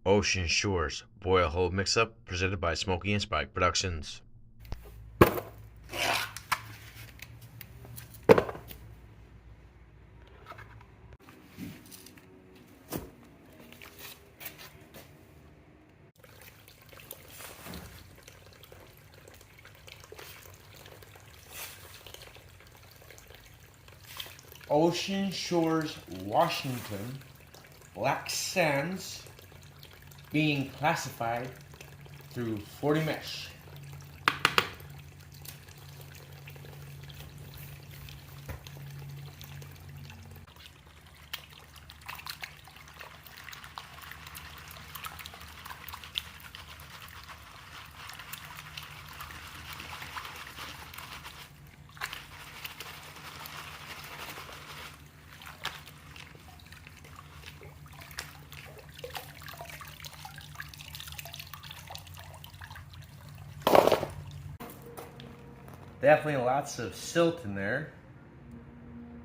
Ocean Shores Boil Hole Mix-Up presented by Smokey and Spike Productions. Ocean Shores, Washington, black sands being classified through 40 mesh. Definitely lots of silt in there.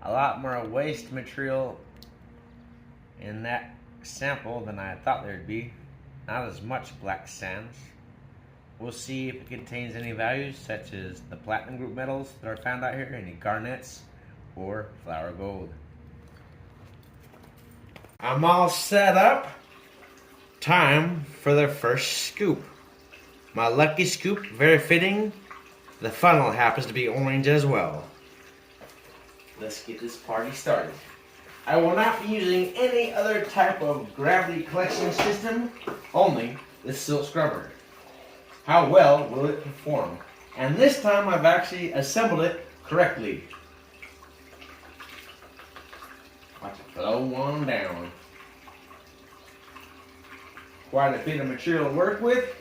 A lot more waste material in that sample than I thought there'd be. Not as much black sands. We'll see if it contains any values such as the platinum group metals that are found out here, any garnets or flour gold. I'm all set up. Time for the first scoop. My lucky scoop, very fitting. The funnel happens to be orange as well. Let's get this party started. I will not be using any other type of gravity collection system, only the Silt Scrubber. How well will it perform? And this time I've actually assembled it correctly. Watch it flow on down. Quite a bit of material to work with.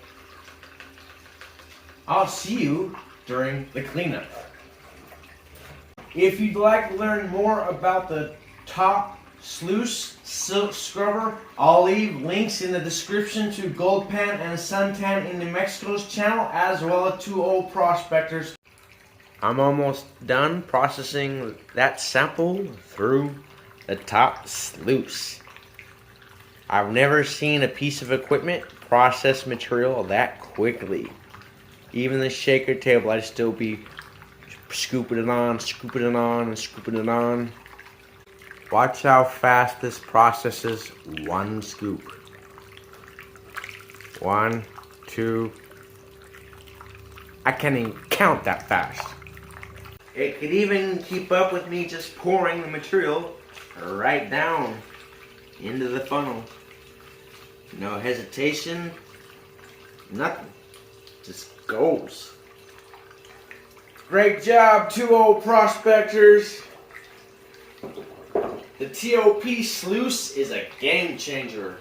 I'll see you during the cleanup. If you'd like to learn more about the Top Sluice Silt Scrubber, I'll leave links in the description to Goldpan and SuntanNMalso's channel, as well as to old prospectors. I'm almost done processing that sample through the Top Sluice. I've never seen a piece of equipment process material that quickly. Even the shaker table, I'd still be scooping it on, scooping it on, and scooping it on. Watch how fast this processes one scoop. 1, 2. I can't even count that fast. It could even keep up with me just pouring the material right down into the funnel. No hesitation, nothing. Just goes. Great job, two old prospectors. The TOP Sluice is a game changer.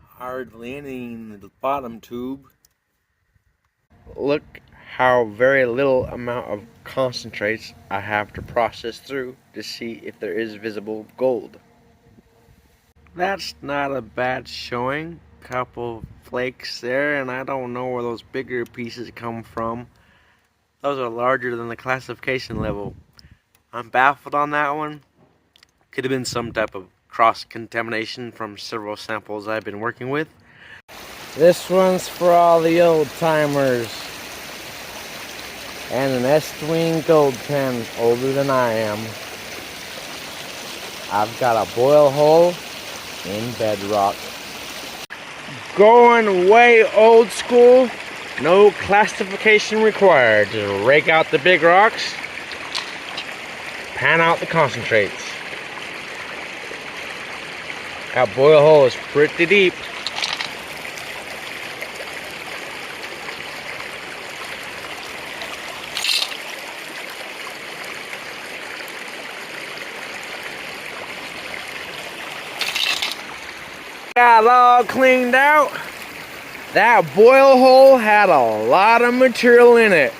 Hard landing the bottom tube. Look how very little amount of concentrates I have to process through to see if there is visible gold. That's not a bad showing. Couple flakes there, and I don't know where those bigger pieces come from. Those are larger than the classification level. I'm baffled on that one. Could have been some type of cross-contamination from several samples I've been working with. This one's for all the old timers. And an S-Wing gold pen older than I am. I've got a boil hole in bedrock. Going way old school, no classification required. Just rake out the big rocks, pan out the concentrates. That boil hole is pretty deep. Got it all cleaned out. That boil hole had a lot of material in it.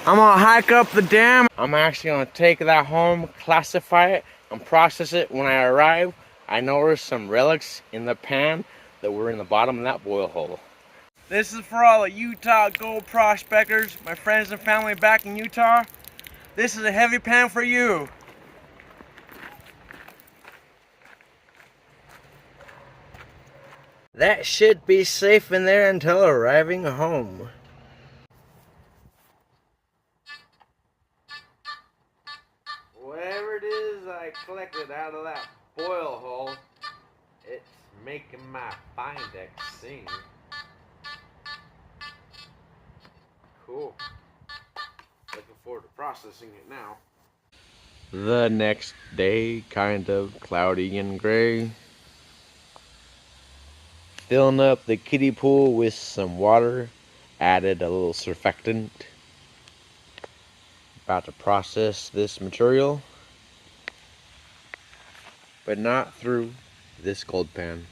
I'm gonna hike up the dam. I'm actually gonna take that home, classify it, and process it when I arrive. I know there's some relics in the pan that were in the bottom of that boil hole. This is for all the Utah gold prospectors, my friends and family back in Utah. This is a heavy pan for you. That should be safe in there until arriving home. Whatever it is I collected out of that boil hole, it's making my fine deck sing. Cool. Looking forward to processing it now. The next day, kind of cloudy and gray. Filling up the kiddie pool with some water, added a little surfactant. About to process this material, but not through this gold pan.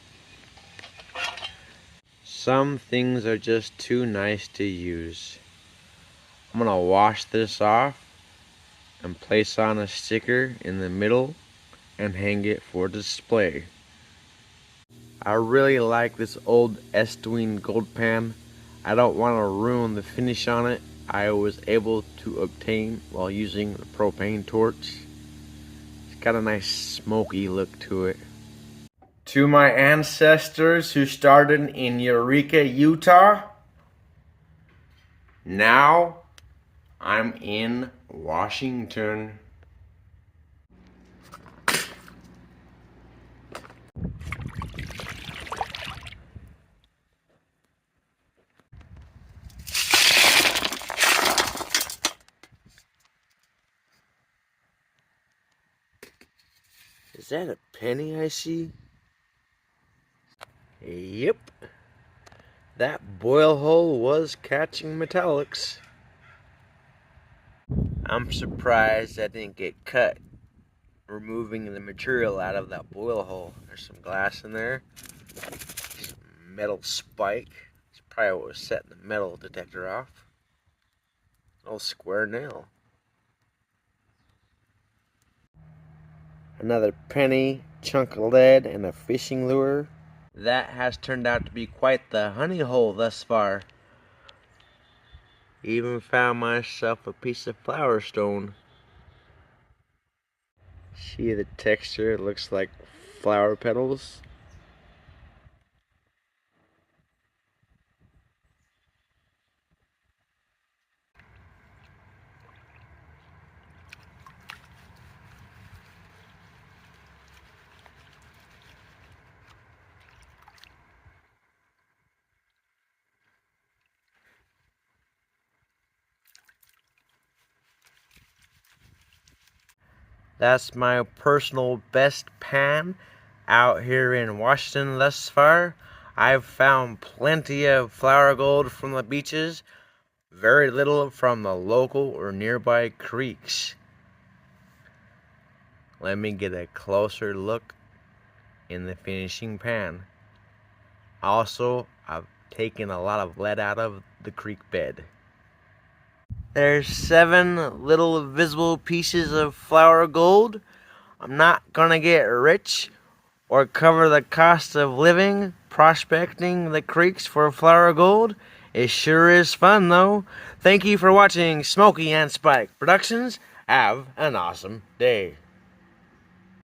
Some things are just too nice to use. I'm gonna wash this off and place on a sticker in the middle and hang it for display. I really like this old Estwing gold pan. I don't want to ruin the finish on it I was able to obtain while using the propane torch. It's got a nice smoky look to it. To my ancestors who started in Eureka, Utah, now I'm in Washington. Is that a penny I see? Yep. That boil hole was catching metallics. I'm surprised I didn't get cut removing the material out of that boil hole. There's some glass in there. Some metal spike. It's probably what was setting the metal detector off. An old square nail. Another penny, chunk of lead, and a fishing lure. That has turned out to be quite the honey hole thus far. Even found myself a piece of flower stone. See the texture, it looks like flower petals. That's my personal best pan out here in Washington thus far. I've found plenty of flower gold from the beaches, very little from the local or nearby creeks. Let me get a closer look in the finishing pan. Also, I've taken a lot of lead out of the creek bed. There's 7 little visible pieces of flower gold. I'm not gonna get rich or cover the cost of living prospecting the creeks for flower gold. It sure is fun though. Thank you for watching Smokey and Spike Productions. Have an awesome day.